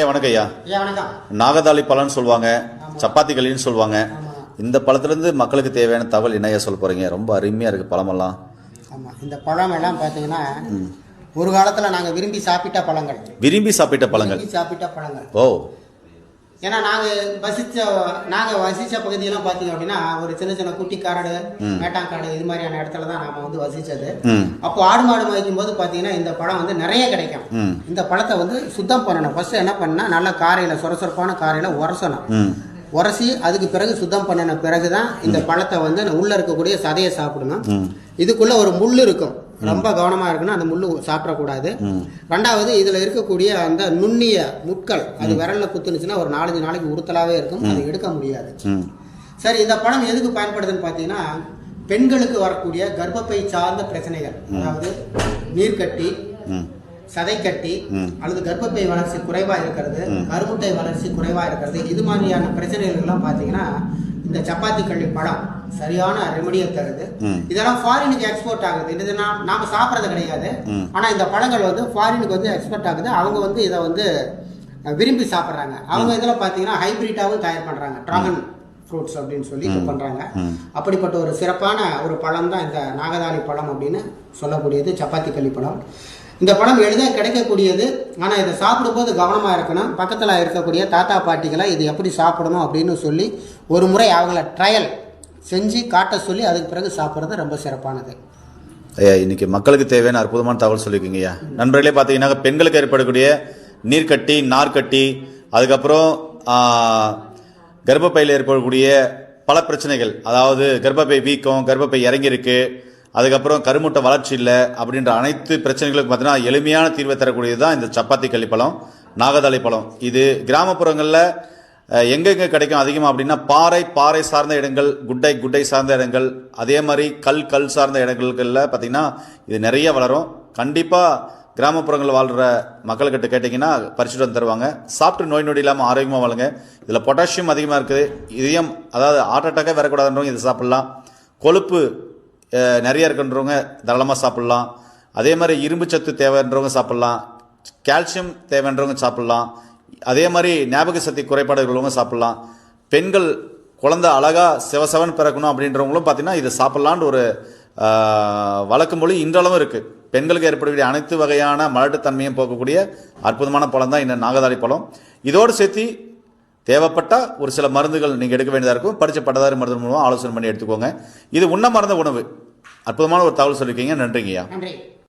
வணக்கம் ஐயா. வணக்கம். நாகதாளி பழம்னு சொல்லுவாங்க, சப்பாத்தி களின்னு சொல்லுவாங்க. இந்த பழத்துலேருந்து மக்களுக்கு தேவையான தகவல் என்னையா சொல்ல போறீங்க? ரொம்ப அருமையாக இருக்குது பழமெல்லாம். ஆமாம், இந்த பழம் எல்லாம் பார்த்தீங்கன்னா ஒரு காலத்தில் நாங்கள் விரும்பி சாப்பிட்ட பழங்கள். விரும்பி சாப்பிட்ட பழங்கள். ஓ. ஏன்னா நாங்கள் வசித்த பகுதியெல்லாம் பார்த்தீங்க அப்படின்னா ஒரு சின்ன சின்ன குட்டி காடு, மேட்டாங்காடு, இது மாதிரியான இடத்துல தான் நாம வந்து வசித்தது. அப்போ ஆடு மாடு வைக்கும் போது பார்த்தீங்கன்னா இந்த பழம் வந்து நிறைய கிடைக்கும். இந்த பழத்தை வந்து சுத்தம் பண்ணணும். ஃபர்ஸ்ட் என்ன பண்ணா நல்லா காரையில் சொரசொரப்பான காரையில் உரசணும். உரசி அதுக்கு பிறகு சுத்தம் பண்ணின பிறகுதான் இந்த பழத்தை வந்து உள்ள இருக்கக்கூடிய சதையை சாப்பிடணும். இதுக்குள்ள ஒரு முள் இருக்கும், ரொம்ப கவனமா இருக்கணும், அந்த முள்ளு சாப்பிடக்கூடாது. ரெண்டாவது இதுல இருக்கக்கூடிய அந்த நுண்ணிய முட்கள் அது விரல்ல குத்துனுச்சுன்னா ஒரு 4 நாளைக்கு உறுத்தலாவே இருக்கும், அதை எடுக்க முடியாது. சரி, இந்த பழம் எதுக்கு பயன்படுதுன்னு பாத்தீங்கன்னா பெண்களுக்கு வரக்கூடிய கர்ப்பப்பை சார்ந்த பிரச்சனைகள், அதாவது நீர்க்கட்டி, சதைக்கட்டி அல்லது கர்ப்பப்பை வளர்ச்சி குறைவா இருக்கிறது, கருமுட்டை வளர்ச்சி குறைவா இருக்கிறது, இது மாதிரியான பிரச்சனைகள் எல்லாம் பாத்தீங்கன்னா இந்த சப்பாத்தி கள்ளி பழம் சரியான ரெமடியை தருது. இதெல்லாம் ஃபாரினுக்கு எக்ஸ்போர்ட் ஆகுது. இது நாம சாப்பிட்றது கிடையாது, ஆனா இந்த பழங்கள் வந்து ஃபாரினுக்கு வந்து எக்ஸ்போர்ட் ஆகுது. அவங்க வந்து இதை வந்து விரும்பி சாப்பிட்றாங்க. அவங்க இதில் பார்த்தீங்கன்னா ஹைபிரிட்டாவும் தயார் பண்றாங்க, டிராகன் ஃப்ரூட்ஸ் அப்படின்னு சொல்லி பண்றாங்க. அப்படிப்பட்ட ஒரு சிறப்பான ஒரு பழம் தான் இந்த நாகதாளி பழம் அப்படின்னு சொல்லக்கூடியது சப்பாத்தி கள்ளி பழம். இந்த பழம் எளிதாக கிடைக்கக்கூடியது, ஆனால் இதை சாப்பிடும்போது கவனமாக இருக்கணும். பக்கத்தில் இருக்கக்கூடிய தாத்தா பாட்டிகளை இது எப்படி சாப்பிடணும் அப்படின்னு சொல்லி ஒரு முறை அவங்கள ட்ரையல் செஞ்சு காட்ட சொல்லி அதுக்கு பிறகு சாப்பிட்றது ரொம்ப சிறப்பானது. ஐயா, இன்னைக்கு மக்களுக்கு தேவையான அற்புதமான தகவல் சொல்லியிருக்கீங்க ஐயா. நண்பர்களே, பார்த்தீங்கன்னா பெண்களுக்கு ஏற்படக்கூடிய நீர்க்கட்டி, நார்க்கட்டி, அதுக்கப்புறம் கர்ப்பப்பையில் ஏற்படக்கூடிய பல பிரச்சனைகள், அதாவது கர்ப்பப்பை வீக்கம், கர்ப்பப்பை இறங்கியிருக்கு, அதுக்கப்புறம் கருமுட்டை வளர்ச்சி இல்லை அப்படின்ற அனைத்து பிரச்சனைகளுக்கும் பார்த்தீங்கன்னா எளிமையான தீர்வை தரக்கூடியது தான் இந்த சப்பாத்தி கள்ளி பழம், நாகதாளி பழம். இது கிராமப்புறங்களில் எங்கெங்கே கிடைக்கும் அதிகமாக அப்படின்னா பாறை சார்ந்த இடங்கள், குட்டை சார்ந்த இடங்கள், அதே மாதிரி கல் சார்ந்த இடங்களில் பார்த்தீங்கன்னா இது நிறைய வளரும். கண்டிப்பாக கிராமப்புறங்களில் வாழ்கிற மக்கள்கிட்ட கேட்டிங்கன்னா பறிச்சுட்டு வந்து தருவாங்க. சாப்பிட்டு நோய் நொடி இல்லாமல் ஆரோக்கியமாக வாழுங்க. இதில் பொட்டாசியம் அதிகமாக இருக்குது. இதயம், அதாவது ஹார்ட் அட்டாக்கே வரக்கூடாதுன்றவங்க இது சாப்பிட்லாம். கொழுப்பு நிறைய இருக்குன்றவங்க தாராளமாக சாப்பிட்லாம். அதே மாதிரி இரும்பு சத்து தேவைன்றவங்க சாப்பிட்லாம், கால்சியம் தேவைன்றவங்க சாப்பிட்லாம். அதே மாதிரி ஞாபக சக்தி குறைபாடு உள்ளவங்க சாப்பிட்லாம். பெண்கள் குழந்தை அழகாக செவசவன் பிறக்கணும் அப்படின்றவங்களும் பார்த்தீங்கன்னா இதை சாப்பிட்லான்னு ஒரு வழக்கம் மொழி இன்றளவும் இருக்குது. பெண்களுக்கு ஏற்படக்கூடிய அனைத்து வகையான மலட்டுத்தன்மையும் போக்கக்கூடிய அற்புதமான பழம் தான் இந்த நாகதாளி பழம். இதோடு சேர்த்து தேவைப்பட்டால் ஒரு சில மருந்துகள் நீங்கள் எடுக்க வேண்டியதாக இருக்கும். படித்த பட்டதாரி மருந்து மூலமாக ஆலோசனை பண்ணி எடுத்துக்கோங்க. இது உண்ண மறந்த உணவு. அற்புதமான ஒரு தகவல் சொல்லியிருக்கீங்க. நன்றிங்கய்யா. நன்றி.